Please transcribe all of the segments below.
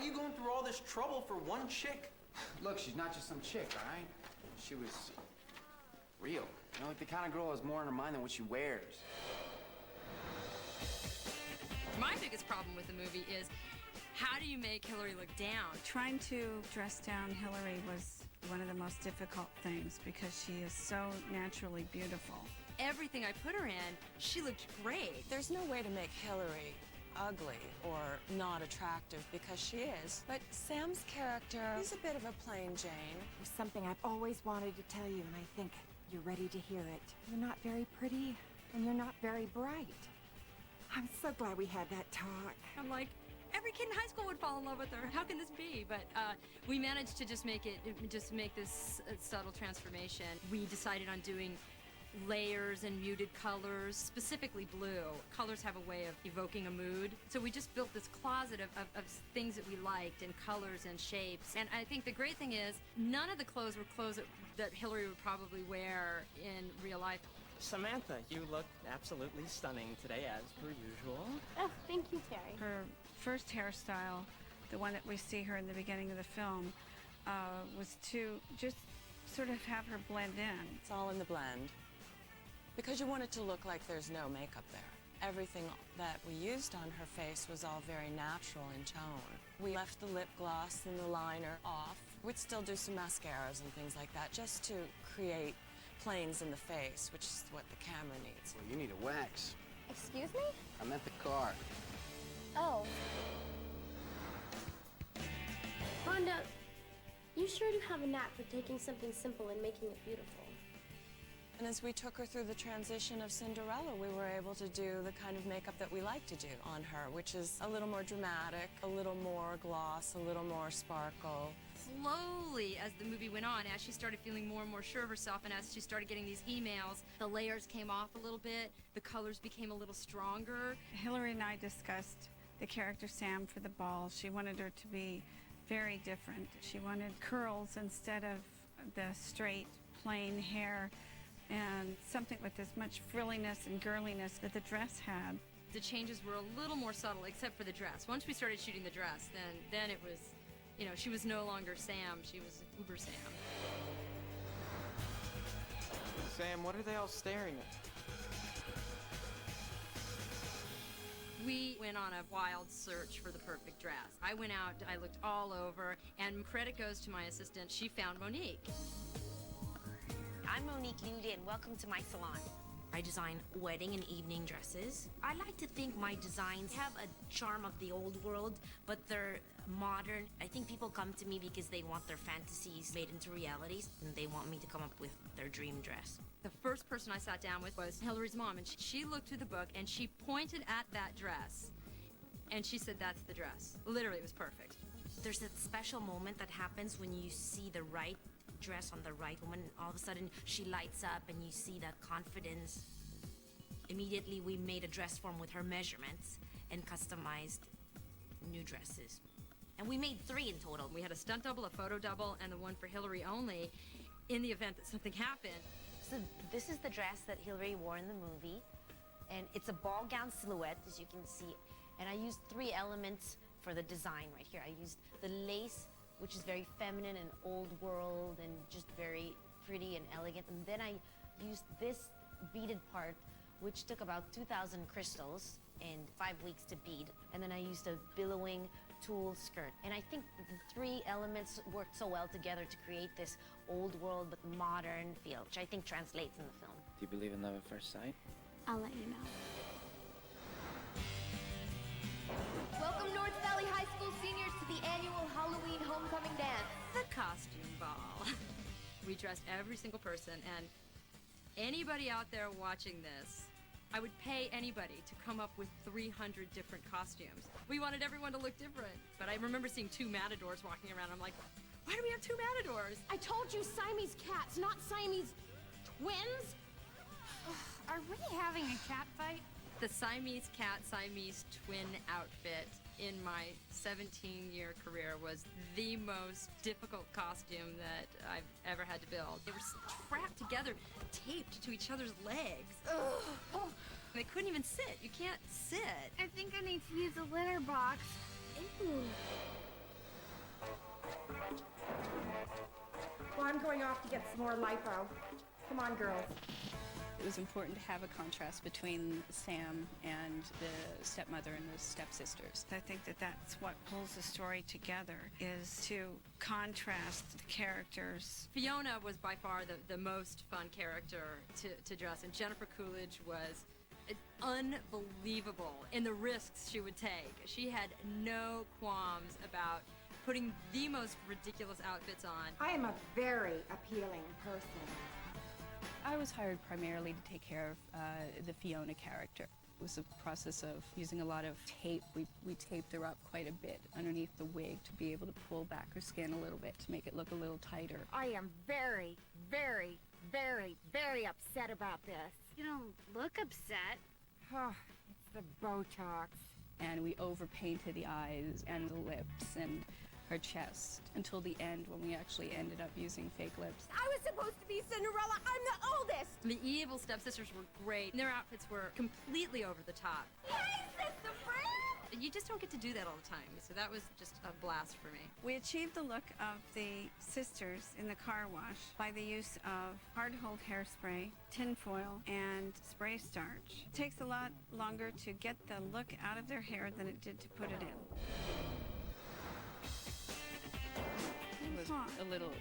you going through all this trouble for one chick? Look, she's not just some chick, all right? She was real. You know, like the kind of girl who has more in her mind than what she wears. My biggest problem with the movie is, how do you make Hillary look down? Trying to dress down Hillary was one of the most difficult things because she is so naturally beautiful. Everything I put her in, she looked great. There's no way to make Hillary ugly or not attractive because she is. But Sam's character is a bit of a plain Jane. There's something I've always wanted to tell you, and I think you're ready to hear it. You're not very pretty, and you're not very bright. I'm so glad we had that talk. I'm like, every kid in high school would fall in love with her. How can this be? But we managed to just make this subtle transformation. We decided on doing layers and muted colors, specifically blue. Colors have a way of evoking a mood. So we just built this closet of things that we liked, and colors and shapes. And I think the great thing is, none of the clothes were clothes that Hillary would probably wear in real life. Samantha, you look absolutely stunning today, as per usual. Oh, thank you, Terry. Her first hairstyle, the one that we see her in the beginning of the film, was to just sort of have her blend in. It's all in the blend. Because you want it to look like there's no makeup there. Everything that we used on her face was all very natural in tone. We left the lip gloss and the liner off. We'd still do some mascaras and things like that just to create planes in the face, which is what the camera needs. Well, you need a wax. Excuse me? I meant the car. Oh. Rhonda, you sure do have a knack for taking something simple and making it beautiful. And as we took her through the transition of Cinderella, we were able to do the kind of makeup that we like to do on her, which is a little more dramatic, a little more gloss, a little more sparkle. Slowly, as the movie went on, as she started feeling more and more sure of herself, and as she started getting these emails, the layers came off a little bit, the colors became a little stronger. Hillary and I discussed the character Sam for the ball. She wanted her to be very different. She wanted curls instead of the straight, plain hair, and something with as much frilliness and girliness that the dress had. The changes were a little more subtle, except for the dress. Once we started shooting the dress, then it was, you know, she was no longer Sam, she was Uber Sam. Sam, what are they all staring at? We went on a wild search for the perfect dress. I went out, I looked all over, and credit goes to my assistant. She found Monique. I'm Monique Luley, and welcome to my salon. I design wedding and evening dresses. I like to think my designs have a charm of the old world, but they're modern. I think people come to me because they want their fantasies made into realities, and they want me to come up with their dream dress. The first person I sat down with was Hillary's mom, and she looked through the book, and she pointed at that dress, and she said, "That's the dress." Literally, it was perfect. There's that special moment that happens when you see the right dress on the right woman, and all of a sudden she lights up and you see that confidence. Immediately we made a dress form with her measurements and customized new dresses. And we made 3 in total. We had a stunt double, a photo double, and the one for Hillary only in the event that something happened. So this is the dress that Hillary wore in the movie, and it's a ball gown silhouette, as you can see. And I used 3 elements for the design right here. I used the lace, which is very feminine and old world and just very pretty and elegant. And then I used this beaded part, which took about 2,000 crystals and 5 weeks to bead. And then I used a billowing tulle skirt. And I think the 3 elements worked so well together to create this old world but modern feel, which I think translates in the film. Do you believe in love at first sight? I'll let you know. Welcome North Valley High School seniors to the annual Halloween homecoming dance. The costume ball. We dressed every single person, and anybody out there watching this, I would pay anybody to come up with 300 different costumes. We wanted everyone to look different. But I remember seeing 2 matadors walking around. I'm like, why do we have 2 matadors? I told you Siamese cats, not Siamese twins. Are we having a cat fight? The Siamese cat, Siamese twin outfit in my 17-year career was the most difficult costume that I've ever had to build. They were trapped together, taped to each other's legs. Ugh. They couldn't even sit. You can't sit. I think I need to use a litter box. Ew. get some more lipo. Come on, girls. It was important to have a contrast between Sam and the stepmother and the stepsisters. I think that that's what pulls the story together, is to contrast the characters. Fiona was by far the most fun character to dress, and Jennifer Coolidge was unbelievable in the risks she would take. She had no qualms about putting the most ridiculous outfits on. I am a very appealing person. I was hired primarily to take care of the Fiona character. It was a process of using a lot of tape. We taped her up quite a bit underneath the wig to be able to pull back her skin a little bit to make it look a little tighter. I am very, very, very, very upset about this. You don't look upset. Oh, it's the Botox. And we overpainted the eyes and the lips and her chest until the end when we actually ended up using fake lips. I was supposed to be Cinderella. I'm the oldest. The evil stepsisters were great. Their outfits were completely over the top. Yay, Sister Fran! You just don't get to do that all the time, so that was just a blast for me. We achieved the look of the sisters in the car wash by the use of hard-hold hairspray, tinfoil, and spray starch. It takes a lot longer to get the look out of their hair than it did to put it in. It was a little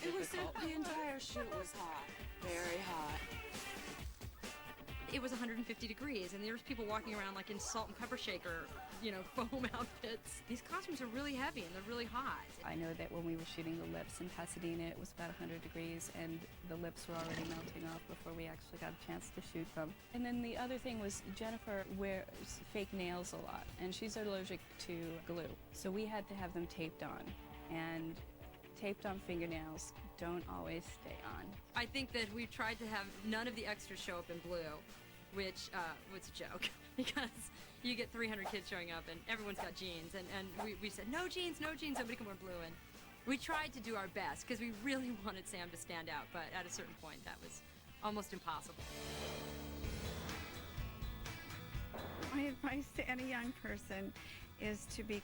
difficult. The entire shoot was hot. Very hot. It was 150 degrees, and there was people walking around like in salt and pepper shaker, foam outfits. These costumes are really heavy, and they're really hot. I know that when we were shooting the lips in Pasadena, it was about 100 degrees, and the lips were already melting off before we actually got a chance to shoot them. And then the other thing was Jennifer wears fake nails a lot, and she's allergic to glue. So we had to have them taped on, and taped on fingernails don't always stay on. I think that we've tried to have none of the extras show up in blue, which was a joke because you get 300 kids showing up and everyone's got jeans, and we said no jeans, nobody can wear blue, and we tried to do our best because we really wanted Sam to stand out, but at a certain point that was almost impossible. My advice to any young person is to be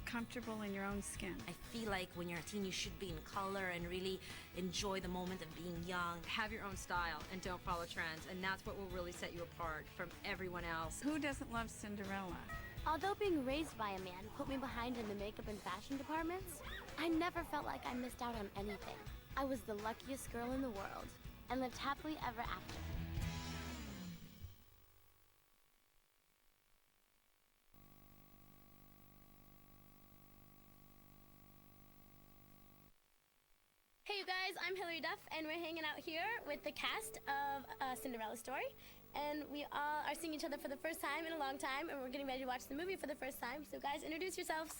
comfortable in your own skin. I feel like when you're a teen, you should be in color and really enjoy the moment of being young. Have your own style and don't follow trends, and that's what will really set you apart from everyone else. Who doesn't love Cinderella? Although being raised by a man put me behind in the makeup and fashion departments, I never felt like I missed out on anything. I was the luckiest girl in the world and lived happily ever after. Hey you guys, I'm Hilary Duff, and we're hanging out here with the cast of Cinderella Story, and we all are seeing each other for the first time in a long time, and we're getting ready to watch the movie for the first time. So guys, introduce yourselves.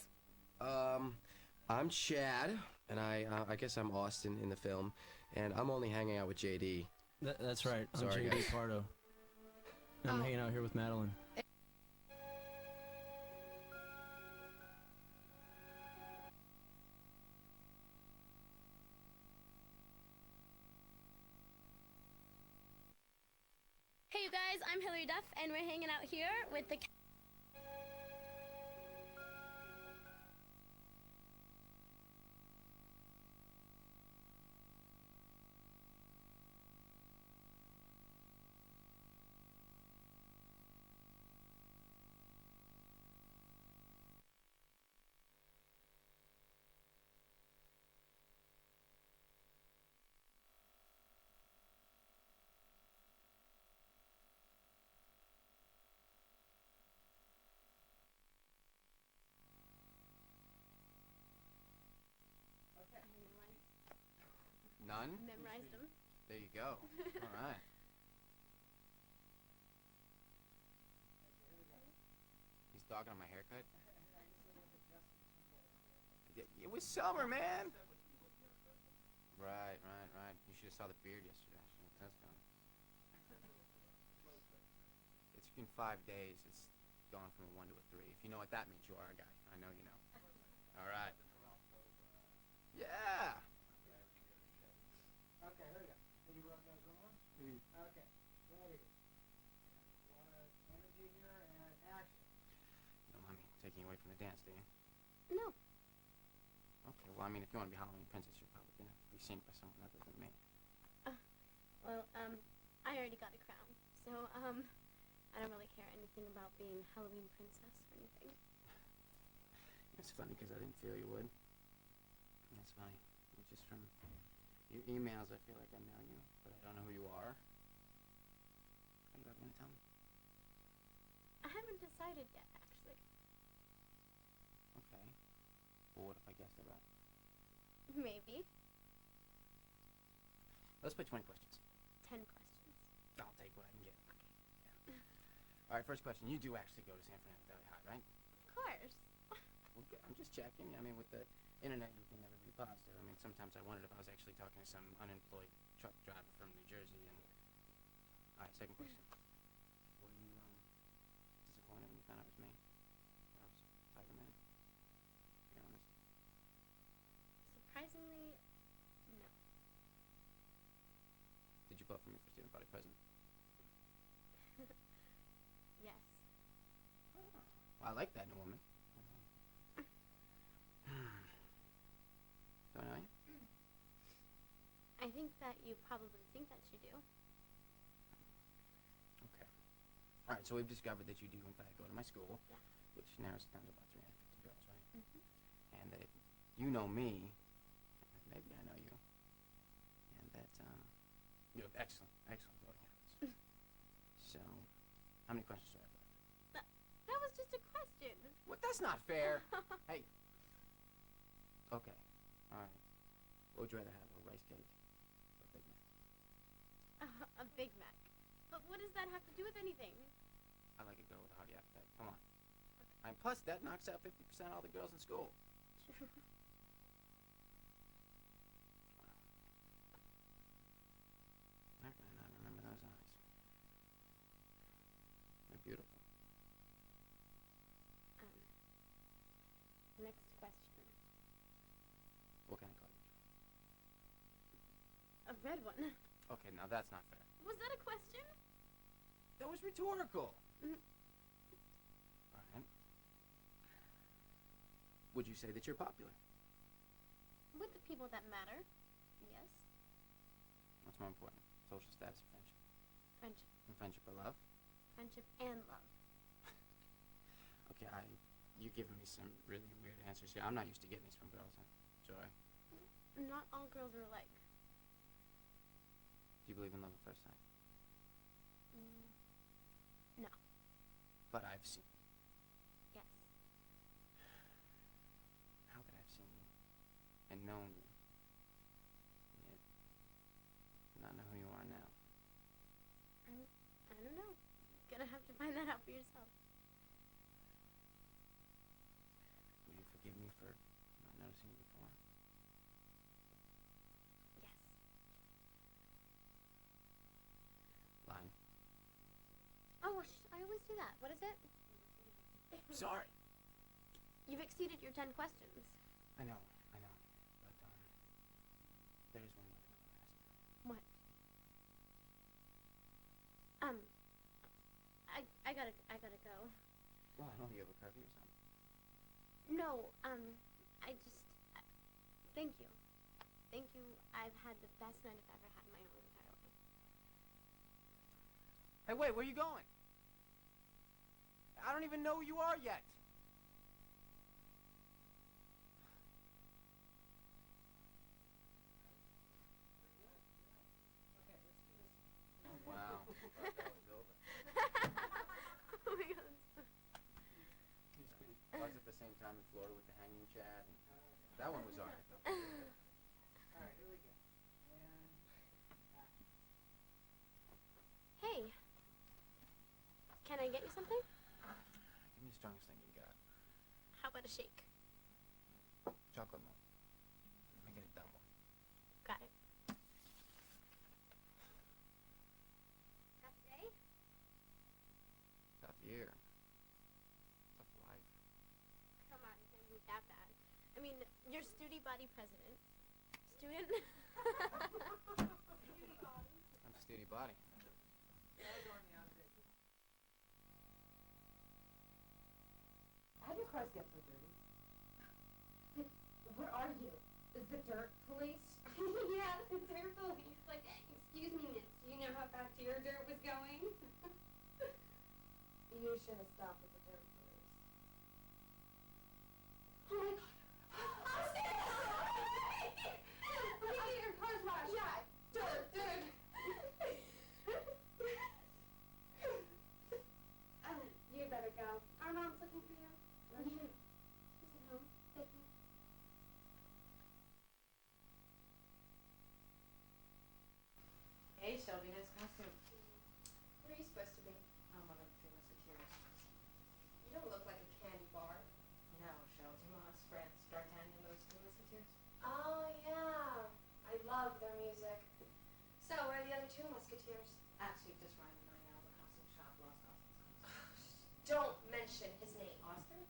I'm Chad, and I guess I'm Austin in the film, and I'm only hanging out with JD. That's right. I'm Sorry, JD guys. Pardo. And I'm hanging out here with Madeline. Hey you guys, I'm Hilary Duff, and we're hanging out here with the None? memorized them. There you go. All right. He's dogging on my haircut. It was summer, man. Right. You should have saw the beard yesterday. That's gone. It's been 5 days. It's gone from a 1 to a 3. If you know what that means, you are a guy. I know you know. All right. Yeah. Okay, here we go. Are you guys rolling? Okay, ready. A lot of energy here and action. You don't mind me taking you away from the dance, do you? No. Okay, well, I mean, if you want to be Halloween princess, you're probably going to be seen by someone other than me. Well, I already got a crown, so, I don't really care anything about being Halloween princess or anything. It's funny because I didn't feel you would. That's funny. Just from your emails, I feel like I know you, but I don't know who you are. Are you ever gonna tell me? I haven't decided yet, actually. Okay. Well, what if I guessed it right? Maybe. Let's play 20 questions. 10 questions. I'll take what I can get. Yeah. All right, first question. You do actually go to San Fernando Valley High, right? Of course. Well, I'm just checking. I mean, with the internet, you can never be positive. I mean, sometimes I wondered if I was actually talking to some unemployed truck driver from New Jersey. And all right, second question. Were you disappointed when you found out it was me? I was Tiger Man. Be honest. Surprisingly, no. Did you vote for me for student body president? Yes. Well, I like that new woman. Don't know you? I think that you probably think that you do. Okay. All right, so we've discovered that you do, in fact, go to my school, Yeah. which narrows it down to about 350 girls, right? Mm-hmm. And that you know me, and maybe I know you, and that you have excellent voting habits. So, how many questions do I have left? That was just a question. What? That's not fair. Hey. Okay. All right. What would you rather have, a rice cake or a Big Mac? A Big Mac. But what does that have to do with anything? I like a girl with a hearty appetite. Come on. And plus, that knocks out 50% of all the girls in school. True. How can I not remember those eyes? They're beautiful. Next question. What can I call you? A red one. Okay, now that's not fair. Was that a question? That was rhetorical. Mm. All right. Would you say that you're popular? With the people that matter, yes. What's more important, social status or friendship? Friendship. And friendship or love? Friendship and love. Okay, you're giving me some really weird answers here. I'm not used to getting these from girls, huh? Joy. Not all girls are alike. Do you believe in love at first sight? No. But I've seen. Yes. How could I have seen you and known you, and yet not know who you are now? I don't know. Gonna have to find that out for yourself. Will you forgive me for not noticing you before? Yes. Lying. Oh, I always do that. What is it? Sorry. You've exceeded your 10 questions. I know. But there is one more thing I want to ask you. What? I gotta go. Well, I know you have a curfew or something. No, thank you. Thank you. I've had the best night I've ever had in my whole entire life. Hey, wait, where are you going? I don't even know who you are yet. Oh, wow. I thought that was over. Oh my god. I was at the same time in Florida with the hanging Chad. And that one was alright, though. All right, here we go. And Hey. Can I get you something? Give me the strongest thing you got. How about a shake? Chocolate milk. Let me get a dumb one. Got it. Tough day? Tough year. Tough life. Come on, it can't be that bad. I mean, you're Studi Body president. Student? I'm Studi Body. How do your cars get so dirty? What are you? The dirt police? Yeah, the dirt police. Like, excuse me, miss. know how fast your dirt was going? You should have stopped at the dirt place. Oh my god. Your car's washed. Yeah, dirt. You better go. Our mom's looking for you. Where's she? She's at home. Baking. Hey, Shelby, nice costume. Where are you supposed to be? I'm one of the Three Musketeers. You don't look like a candy bar. No, Shel, Dumas, France, D'Artagnan, those Three Musketeers. Oh, yeah. I love their music. So, where are the other two musketeers? Actually, just Ryan and I now, the costume shop, lost Austin's costume. Don't mention his name. Austin?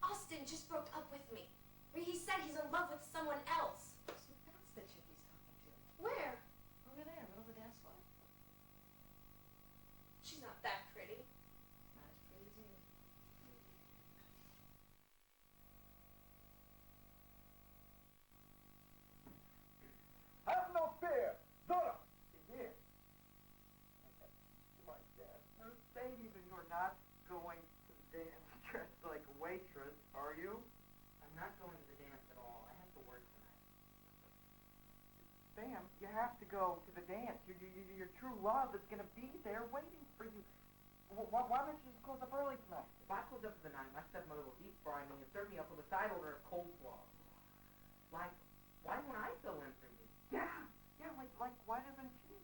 Austin just broke up with me. He said he's in love with someone else. So that's the chick he's talking to. Where? Over there, middle of the dance floor. She's not that pretty. Not as pretty as you. Have no fear. Dora, she's here. Come on, Dad. No, baby, but you're not going to the dance dressed like a waitress, are you? I'm not going to the dance at all. I have to work tonight. Sam, you have to go to the dance. Your true love is going to be there waiting for you. Why don't you just close up early tonight? If I close up for the night, my stepmother will deep fry me and serve me up with a side order of coleslaw. Like, why won't I fill in for you? Yeah, like why doesn't she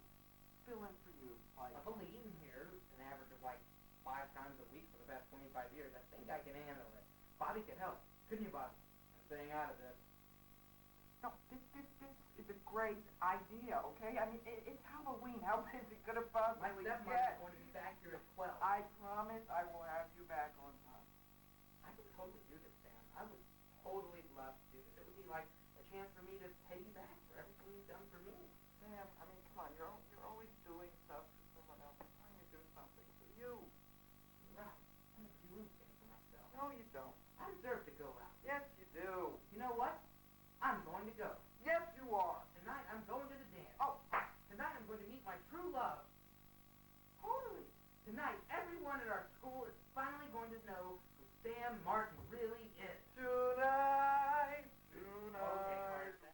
fill in for you? Like, I've only eaten here an average of like 5 times a week for the past 25 years. I think I can handle it. Bobby could help. Couldn't you, Bobby? I'm staying out of this. no, this is a great idea, okay? I mean, it's Halloween. How busy could a possibly My stepmother's get? going to be back here at 12. I promise I will have you back on time. I could totally do this, Sam. I would totally love to do this. It would be like a chance for me to pay you back for everything you've done for me. Sam, I mean, come on, you're always doing stuff for someone else. I'm trying to do something for you. Right. I don't do anything for myself. No, you don't. I deserve to go out. Yes, you do. You know what? I'm going to go. Yes, you are. Tonight I'm going to the dance. Oh, Tonight I'm going to meet my true love. Totally. Tonight everyone at our school is finally going to know who Sam Martin really is. tonight. Okay, Martin.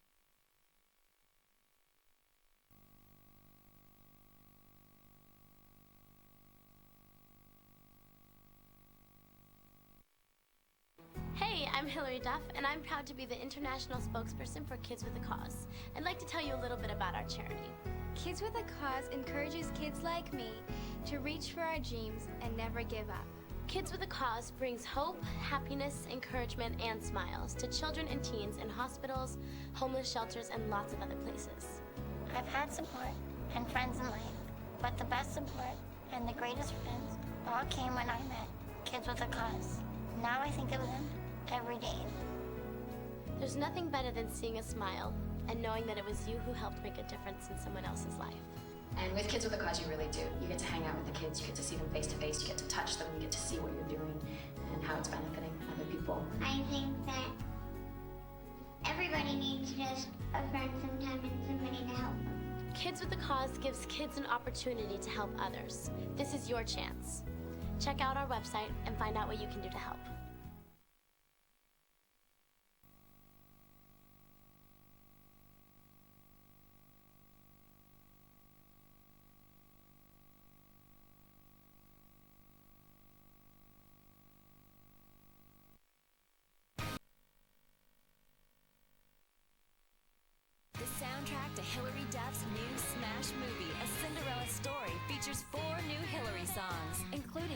Hey, I'm Hilary Duff, and I'm proud to be the international spokesperson for Kids with a Cause. I'd like to tell you a little bit about our charity. Kids with a Cause encourages kids like me to reach for our dreams and never give up. Kids with a Cause brings hope, happiness, encouragement, and smiles to children and teens in hospitals, homeless shelters, and lots of other places. I've had support and friends in life, but the best support and the greatest friends all came when I met Kids with a Cause. Now I think of them every day. There's nothing better than seeing a smile and knowing that it was you who helped make a difference in someone else's life. And with Kids with a Cause, you really do. You get to hang out with the kids, you get to see them face to face, you get to touch them, you get to see what you're doing and how it's benefiting other people. I think that everybody needs just a friend sometime and somebody to help them. Kids with a Cause gives kids an opportunity to help others. This is your chance. Check out our website and find out what you can do to help. The soundtrack to Hilary Duff's new smash movie, A Cinderella Story, features 4 new Hilary songs, including